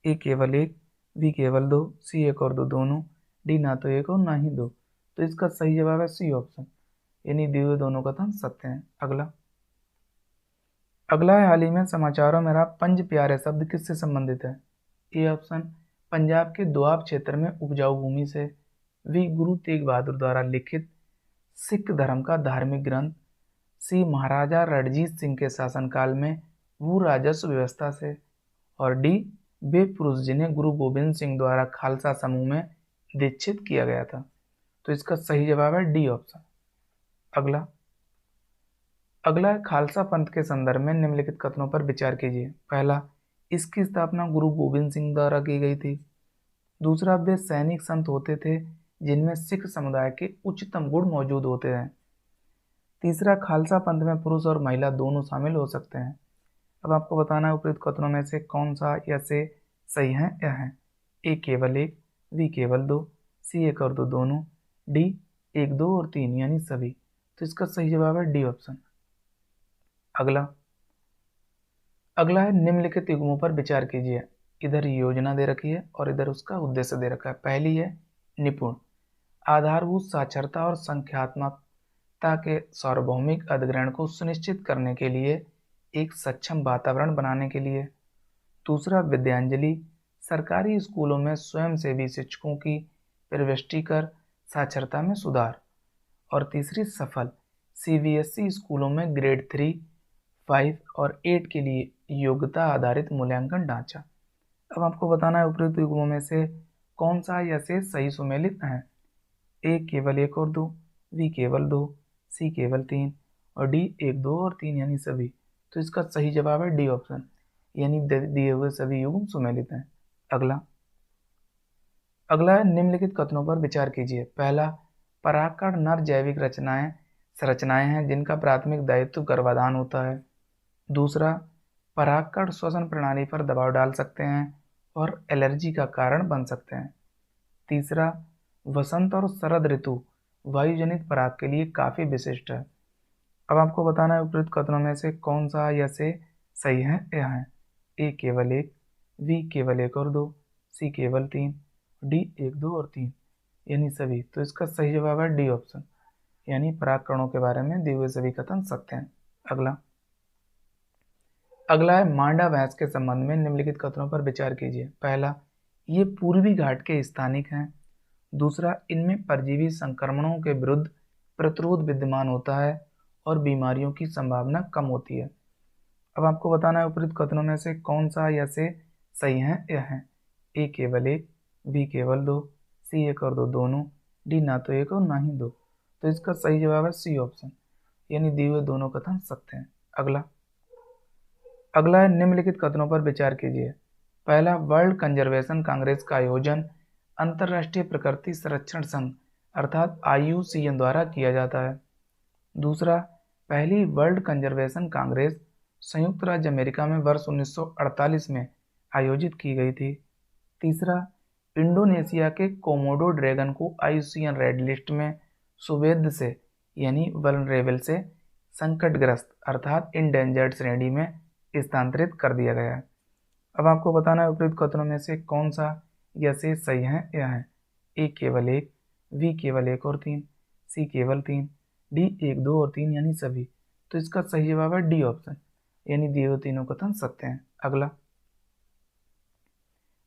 ए केवल एक, बी केवल दो, सी एक और दो दोनों, डी ना तो एक और ना ही दो। तो इसका सही जवाब है सी ऑप्शन यानी दिए हुए दोनों कथन सत्य हैं। अगला है, हाल ही में समाचारों में रहा पंज प्यारे शब्द किससे संबंधित है? ए ऑप्शन, पंजाब के दोआब क्षेत्र में उपजाऊ भूमि से। बी, गुरु तेग बहादुर द्वारा लिखित सिख धर्म का धार्मिक ग्रंथ। सी, महाराजा रणजीत सिंह के शासनकाल में भू राजस्व व्यवस्था से। और डी, वे पुरुष जिन्हें गुरु गोविंद सिंह द्वारा खालसा समूह में दीक्षित किया गया था। तो इसका सही जवाब है डी ऑप्शन। अगला है, खालसा पंथ के संदर्भ में निम्नलिखित कथनों पर विचार कीजिए। पहला, इसकी स्थापना गुरु गोविंद सिंह द्वारा की गई थी। दूसरा, वे सैनिक संत होते थे जिनमें सिख समुदाय के उच्चतम गुण मौजूद होते हैं। तीसरा, खालसा पंथ में पुरुष और महिला दोनों शामिल हो सकते हैं। अब आपको बताना है उपयुक्त कथनों में से कौन सा या से सही है या है। ए केवल एक, बी केवल दो, सी एक और दो दोनों, डी एक दो और तीन यानी सभी। तो इसका सही जवाब है डी ऑप्शन। अगला है निम्नलिखित युग्मों पर विचार कीजिए। इधर योजना दे रखी है और इधर उसका उद्देश्य दे रखा है। पहली है निपुण, आधारभूत साक्षरता और संख्यात्मकता के सार्वभौमिक अधिग्रहण को सुनिश्चित करने के लिए एक सक्षम वातावरण बनाने के लिए। दूसरा, विद्यांजलि, सरकारी स्कूलों में स्वयंसेवी शिक्षकों की प्रविष्टि कर साक्षरता में सुधार। और तीसरी, सफल, सीबीएसई स्कूलों में ग्रेड 3, 5 और 8 के लिए योग्यता आधारित मूल्यांकन ढांचा। अब आपको बताना है उपयुक्त युग्मों में से कौन सा या से सही सुमेलित है। ए केवल एक और दो, बी केवल दो, सी केवल तीन और डी एक दो और तीन यानी सभी। तो इसका सही जवाब है डी ऑप्शन, यानी दिए हुए सभी युग्म सुमेलित हैं। अगला है निम्नलिखित कथनों पर विचार कीजिए। पहला, परागकण नर जैविक संरचनाएं हैं जिनका प्राथमिक दायित्व गर्भाधान होता है। दूसरा, परागकण श्वसन प्रणाली पर दबाव डाल सकते हैं और एलर्जी का कारण बन सकते हैं। तीसरा, वसंत और शरद ऋतु वायुजनित पराग के लिए काफी विशिष्ट है। अब आपको बताना है उपयुक्त कथनों में से कौन सा या से सही है या है। ए केवल एक, बी केवल एक और दो, सी केवल तीन, डी एक दो और तीन यानी सभी। तो इसका सही जवाब है डी ऑप्शन, यानी परागकणों के बारे में दिए हुए सभी कथन सत्य हैं। अगला है मांडा भैंस के संबंध में निम्नलिखित कथनों पर विचार कीजिए। पहला, ये पूर्वी घाट के स्थानिक हैं। दूसरा, इनमें परजीवी संक्रमणों के विरुद्ध प्रतिरोध विद्यमान होता है और बीमारियों की संभावना कम होती है। अब आपको बताना है उपयुक्त कथनों में से कौन सा या से सही है या है। ए केवल एक, बी केवल दो, सी एक और दो दोनों, डी ना तो एक और ना ही दो। तो इसका सही जवाब है सी ऑप्शन, यानी दिए हुए दोनों कथन सत्य हैं। अगला है निम्नलिखित कथनों पर विचार कीजिए। पहला, वर्ल्ड कंजर्वेशन कांग्रेस का आयोजन अंतर्राष्ट्रीय प्रकृति संरक्षण संघ अर्थात IUCN द्वारा किया जाता है। दूसरा, पहली वर्ल्ड कंजर्वेशन कांग्रेस संयुक्त राज्य अमेरिका में वर्ष 1948 में आयोजित की गई थी। तीसरा, इंडोनेशिया के कोमोडो ड्रैगन को IUCN रेड लिस्ट में सुवेद से यानी वल्नरेबल से संकटग्रस्त अर्थात इंडेंजर्ड श्रेणी में स्थानांतरित कर दिया गया है। अब आपको बताना है उपयुक्त कथनों में से कौन सा या से सही है या है। ए केवल एक, बी केवल एक और तीन, सी केवल तीन, डी एक दो और तीन यानी सभी। तो इसका सही जवाब है डी ऑप्शन, यानी दिए हुए तीनों कथन सत्य हैं।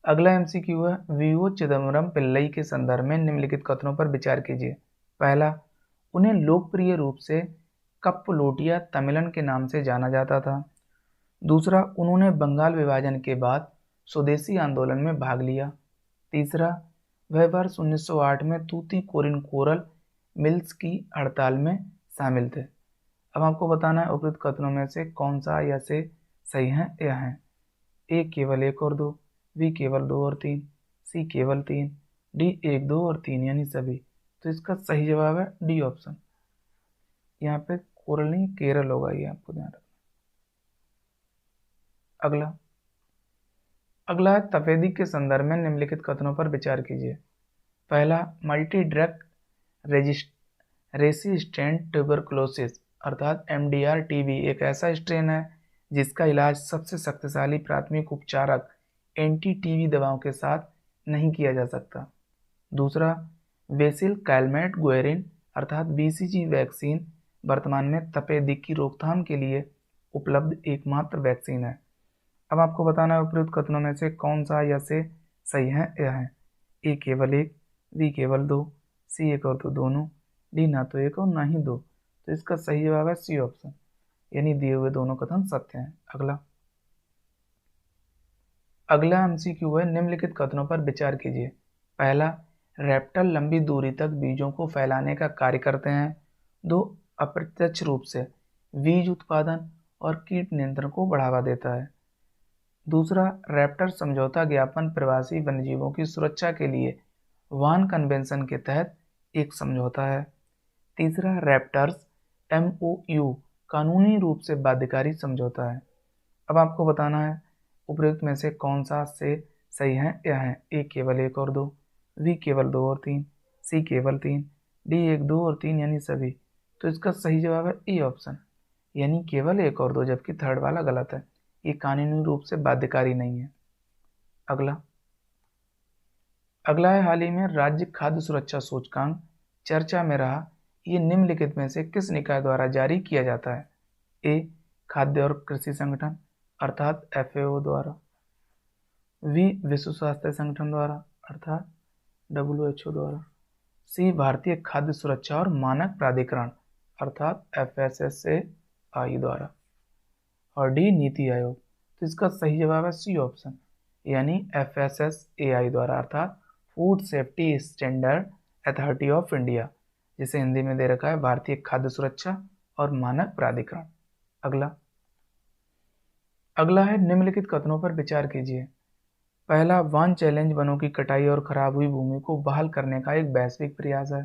अगला MCQ है वीओ चिदम्बरम पिल्लई के संदर्भ में निम्नलिखित कथनों पर विचार कीजिए। पहला, उन्हें लोकप्रिय रूप से कप्पलोटिया तमिलन के नाम से जाना जाता था। दूसरा, उन्होंने बंगाल विभाजन के बाद स्वदेशी आंदोलन में भाग लिया। तीसरा, वह वर्ष 1908 में तूतीकोरिन कोरल मिल्स की हड़ताल में शामिल थे। अब आपको बताना है उपयुक्त कथनों में से कौन सा या से सही है या है। ए केवल एक और दो, बी केवल दो और तीन, सी केवल तीन, डी एक दो और तीन यानी सभी। तो इसका सही जवाब है डी ऑप्शन, यहाँ पे कोरल नहीं केरल होगा, ये आपको ध्यान रखना। अगला है तपेदिक के संदर्भ में निम्नलिखित कथनों पर विचार कीजिए। पहला, मल्टी ड्रग रेसिस्टेंट ट्यूबरकुलोसिस अर्थात MDR TB एक ऐसा स्ट्रेन है जिसका इलाज सबसे शक्तिशाली प्राथमिक उपचारक एंटी TB दवाओं के साथ नहीं किया जा सकता। दूसरा, बेसिल कैलमेट गुएरिन अर्थात BCG वैक्सीन वर्तमान में तपेदिक की रोकथाम के लिए उपलब्ध एकमात्र वैक्सीन है। अब आपको बताना है उपयुक्त कथनों में से कौन सा या से सही है या है। ए केवल एक, बी केवल दो, सी एक और दो दोनों, डी ना तो एक और ना ही दो। तो इसका सही जवाब है सी ऑप्शन, यानी दिए हुए दोनों कथन सत्य हैं। अगला MCQ है निम्नलिखित कथनों पर विचार कीजिए। पहला, रेप्टल लंबी दूरी तक बीजों को फैलाने का कार्य करते हैं। दो, अप्रत्यक्ष रूप से बीज उत्पादन और कीट नियंत्रण को बढ़ावा देता है। दूसरा, रैप्टर समझौता ज्ञापन प्रवासी वन्यजीवों की सुरक्षा के लिए वान कन्वेंशन के तहत एक समझौता है। तीसरा रैप्टर्स MOU कानूनी रूप से बाध्यकारी समझौता है। अब आपको बताना है उपयुक्त में से कौन सा से सही है या है। ए केवल 1 और 2, बी केवल 2 और 3, सी केवल 3, डी 1, 2 और 3 यानी सभी। तो इसका सही जवाब है ए ऑप्शन, यानी केवल 1 और 2, जबकि थर्ड वाला गलत है। ये कानूनी रूप से बाध्यकारी नहीं है। अगला है हाल ही में राज्य खाद्य सुरक्षा सूचकांक चर्चा में रहा, ये निम्नलिखित में से किस निकाय द्वारा जारी किया जाता है। ए खाद्य और कृषि संगठन अर्थात FAO द्वारा, वी विश्व स्वास्थ्य संगठन द्वारा अर्थात WHO द्वारा, सी भारतीय खाद्य सुरक्षा और मानक प्राधिकरण अर्थात FSSAI द्वारा, और डी नीति आयोग। तो इसका सही जवाब है सी ऑप्शन, यानी FSSAI द्वारा अर्थात food safety standard authority of India, जिसे हिंदी में दे रखा है भारतीय खाद्य सुरक्षा और मानक प्राधिकरण। अगला है निम्नलिखित कथनों पर विचार कीजिए। पहला, वन चैलेंज वनों की कटाई और खराब हुई भूमि को बहाल करने का एक वैश्विक प्रयास है।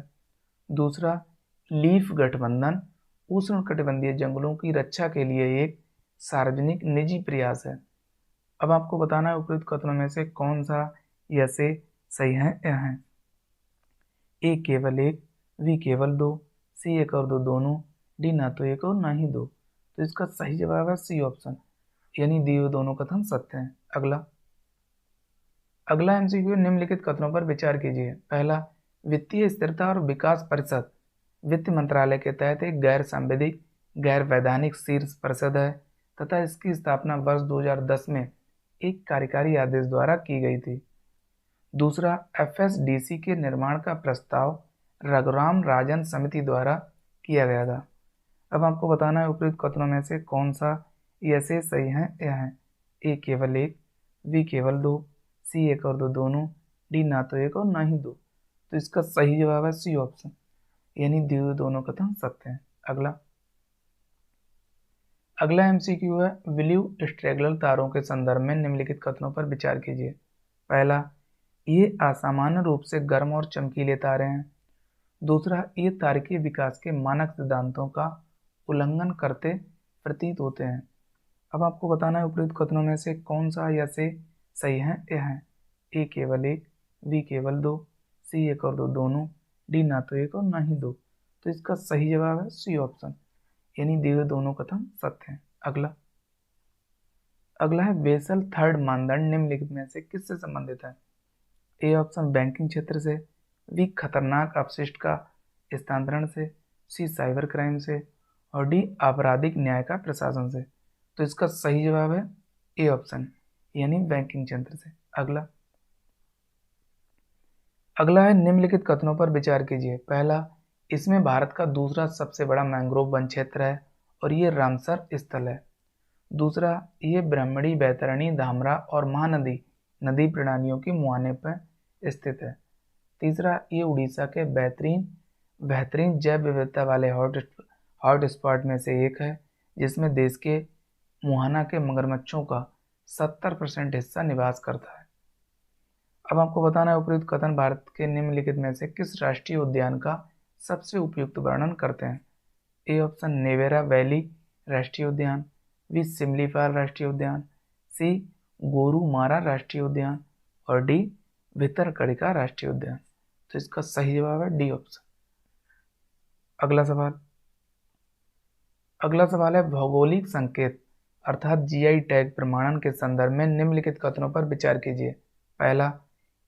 दूसरा, लीफ गठबंधन उष्णकटिबंधीय जंगलों की रक्षा के लिए एक सार्वजनिक निजी प्रयास है। अब आपको बताना है उपयुक्त कथनों में से कौन सा या से सही है या है। ए केवल 1, बी केवल 2, सी 1 और 2 दोनों, डी ना तो 1 और ना ही 2। तो इसका सही जवाब है सी ऑप्शन, यानी दिए हुए दोनों कथन सत्य हैं। अगला MCQ, निम्नलिखित कथनों पर विचार कीजिए। पहला, वित्तीय स्थिरता और विकास परिषद वित्त मंत्रालय के तहत एक गैर संवैधानिक गैर वैधानिक शीर्ष परिषद है तथा इसकी स्थापना वर्ष 2010 में एक कार्यकारी आदेश द्वारा की गई थी। दूसरा, FSDC के निर्माण का प्रस्ताव रघुराम राजन समिति द्वारा किया गया था। अब आपको बताना है उपयुक्त कथनों में से कौन सा ये से सही है या है। ए केवल 1, बी केवल 2, सी 1 और 2 दोनों, डी ना तो 1 और ना ही 2। तो इसका सही जवाब है सी ऑप्शन, यानी दिए हुए दोनों कथन सत्य हैं। अगला MCQ है, ब्लू स्ट्रैगलर तारों के संदर्भ में निम्नलिखित कथनों पर विचार कीजिए। पहला, ये असामान्य रूप से गर्म और चमकीले तारे हैं। दूसरा, ये तारकीय विकास के मानक सिद्धांतों का उल्लंघन करते प्रतीत होते हैं। अब आपको बताना है उपयुक्त कथनों में से कौन सा या से सही है या है। ए केवल 1, बी केवल 2, सी 1 और 2 दोनों, डी ना तो 1 और ना ही 2। तो इसका सही जवाब है सी ऑप्शन, यानी दिए हुए दोनों कथन सत्य हैं। अगला है बेसल थर्ड मानदंड निम्नलिखित में से किससे संबंधित है। ए ऑप्शन बैंकिंग क्षेत्र से, बी खतरनाक अपशिष्ट का स्थानांतरण से, सी साइबर क्राइम से, और डी आपराधिक न्याय का प्रशासन से। तो इसका सही जवाब है ए ऑप्शन, यानी बैंकिंग क्षेत्र से। अगला है निम्नलिखित कथनों पर विचार कीजिए। पहला, इसमें भारत का दूसरा सबसे बड़ा मैंग्रोव वन क्षेत्र है और ये रामसर स्थल है। दूसरा, ये ब्रह्मणी, बैतरणी, धामरा और महानदी नदी प्रणालियों की मुहाने पर स्थित है। तीसरा, ये उड़ीसा के बेहतरीन जैव विविधता वाले हॉट स्पॉट में से एक है, जिसमें देश के मुहाना के मगरमच्छों का 70% हिस्सा निवास करता है। अब आपको बताना है उपयुक्त कथन भारत के निम्नलिखित में से किस राष्ट्रीय उद्यान का सबसे उपयुक्त वर्णन करते हैं। ए ऑप्शन नेवेरा वैली राष्ट्रीय उद्यान, बी सिमलीपाल राष्ट्रीय उद्यान, सी गोरुमारा राष्ट्रीय उद्यान, और डी भितरकणिका राष्ट्रीय उद्यान। तो इसका सही जवाब है डी ऑप्शन। अगला सवाल है भौगोलिक संकेत अर्थात GI टैग प्रमाणन के संदर्भ में निम्नलिखित कथनों पर विचार कीजिए। पहला,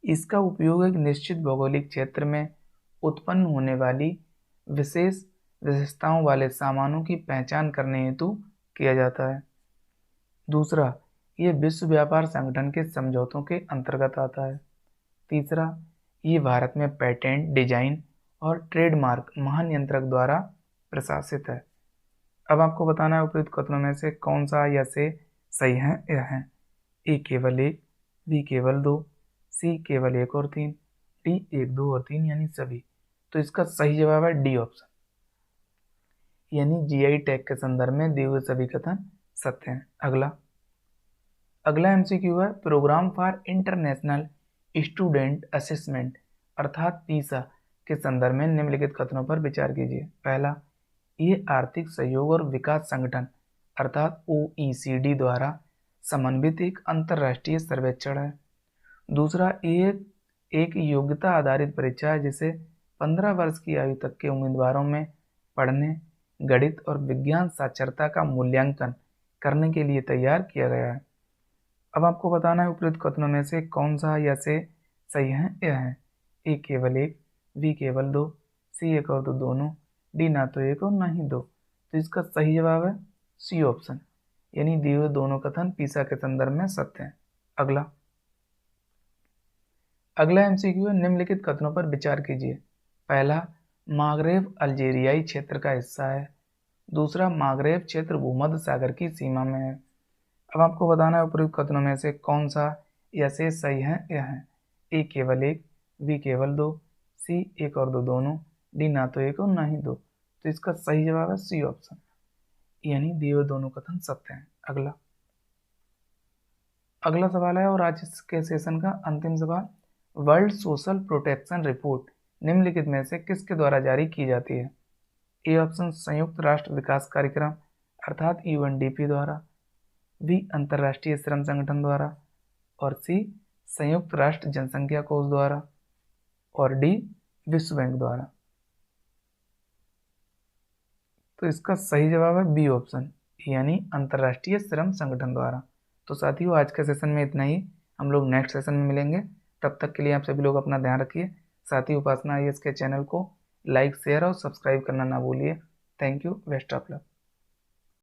इसका उपयोग एक निश्चित भौगोलिक क्षेत्र में उत्पन्न होने वाली विशेष विशेषताओं वाले सामानों की पहचान करने हेतु किया जाता है। दूसरा, ये विश्व व्यापार संगठन के समझौतों के अंतर्गत आता है। तीसरा, ये भारत में पेटेंट, डिजाइन और ट्रेडमार्क महानियंत्रक द्वारा प्रशासित है। अब आपको बताना है उपयुक्त कथनों में से कौन सा या से सही है या है। ए केवल 1, बी केवल 2, सी केवल 1 और 3, डी 1, 2 और 3 यानी सभी। तो इसका सही जवाब है डी ऑप्शन, यानी GI टैग के संदर्भ में दिए हुए सभी कथन सत्य हैं। अगला MCQ है programme for international student assessment अर्थात पीसा के संदर्भ में निम्नलिखित कथनों पर विचार कीजिए। पहला, ये आर्थिक सहयोग और विकास संगठन अर्थात OECD द्वारा समन्वित एक अंतर्राष्ट्रीय सर्वेक्षण है। दूसरा, ये एक योग्यता आधारित परीक्षा है जिसे 15 वर्ष की आयु तक के उम्मीदवारों में पढ़ने, गणित और विज्ञान साक्षरता का मूल्यांकन करने के लिए तैयार किया गया है। अब आपको बताना है उपयुक्त कथनों में से कौन सा या से सही है यह है। ए केवल एक, बी केवल दो, सी एक और दो दोनों, डी ना तो एक और ना ही दो। तो इसका सही जवाब है सी ऑप्शन, यानी दिए हुए दोनों कथन पीसा के संदर्भ में सत्य हैं। अगला एमसीक्यू है, निम्नलिखित कथनों पर विचार कीजिए। पहला, मागरेब अल्जीरियाई क्षेत्र का हिस्सा है। दूसरा, मागरेब क्षेत्र भूमध्य सागर की सीमा में है। अब आपको बताना है उपयुक्त कथनों में से कौन सा या से सही है यह है। ए केवल एक, बी केवल दो, सी एक और दो दोनों, डी ना तो एक और ना ही दो। तो इसका सही जवाब है सी ऑप्शन, यानी दिए हुए दोनों कथन सत्य हैं। अगला सवाल है और आज के सेशन का अंतिम सवाल, वर्ल्ड सोशल प्रोटेक्शन रिपोर्ट निम्नलिखित में से किसके द्वारा जारी की जाती है। ए ऑप्शन संयुक्त राष्ट्र विकास कार्यक्रम अर्थात UNDP द्वारा, बी अंतर्राष्ट्रीय श्रम संगठन द्वारा, और सी संयुक्त राष्ट्र जनसंख्या कोष द्वारा, और डी विश्व बैंक द्वारा। तो इसका सही जवाब है बी ऑप्शन, यानी अंतर्राष्ट्रीय श्रम संगठन द्वारा। तो साथियों, आज के सेशन में इतना ही। हम लोग नेक्स्ट सेशन में मिलेंगे। तब तक के लिए आप सभी लोग अपना ध्यान रखिए। साथ ही उपासना IAS के चैनल को लाइक, शेयर और सब्सक्राइब करना ना भूलिए। Thank you, best of luck.